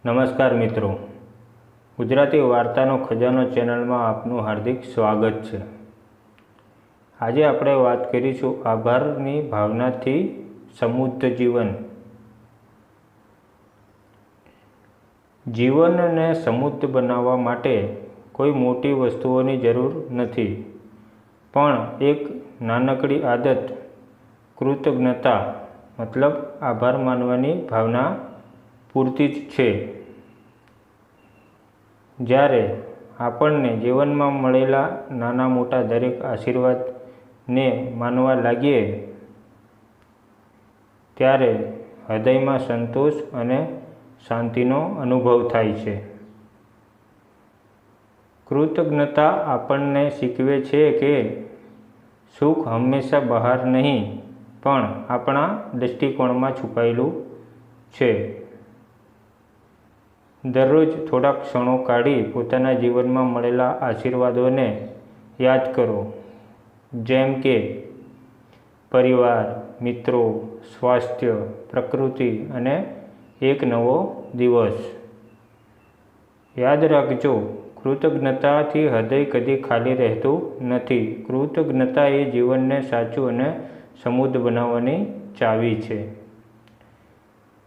નમસ્કાર મિત્રો, ગુજરાતી વાર્તાનો ખજાનો ચેનલમાં આપનું હાર્દિક સ્વાગત છે। આજે આપણે વાત કરીશું આભારની ભાવનાથી સમૃદ્ધ જીવન। જીવનને સમૃદ્ધ બનાવવા માટે કોઈ મોટી વસ્તુઓની જરૂર નથી, પણ એક નાનકડી આદત, કૃતજ્ઞતા મતલબ આભાર માનવાની ભાવના પૂરતી જ છે। જ્યારે આપણને જીવનમાં મળેલા નાના મોટા દરેક આશીર્વાદને માનવા લાગીએ, ત્યારે હૃદયમાં સંતોષ અને શાંતિનો અનુભવ થાય છે। કૃતજ્ઞતા આપણને શીખવે છે કે સુખ હંમેશા બહાર નહીં, પણ આપણા દૃષ્ટિકોણમાં છુપાયેલું છે। દરરોજ થોડા ક્ષણો કાઢી પોતાના જીવનમાં મળેલા આશીર્વાદોને યાદ કરો, જેમ કે પરિવાર, મિત્રો, સ્વાસ્થ્ય, પ્રકૃતિ અને એક નવો દિવસ। યાદ રાખજો, કૃતજ્ઞતાથી હૃદય કદી ખાલી રહેતું નથી। કૃતજ્ઞતા એ જીવનને સાચું અને સમૃદ્ધ બનાવવાની ચાવી છે।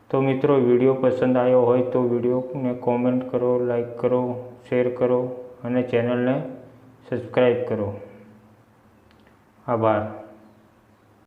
તો મિત્રો, વિડીયો પસંદ આવ્યો હોય તો વિડીયોને કોમેન્ટ કરો, લાઈક કરો, શેર કરો અને ચેનલને સબસ્ક્રાઈબ કરો। આભાર।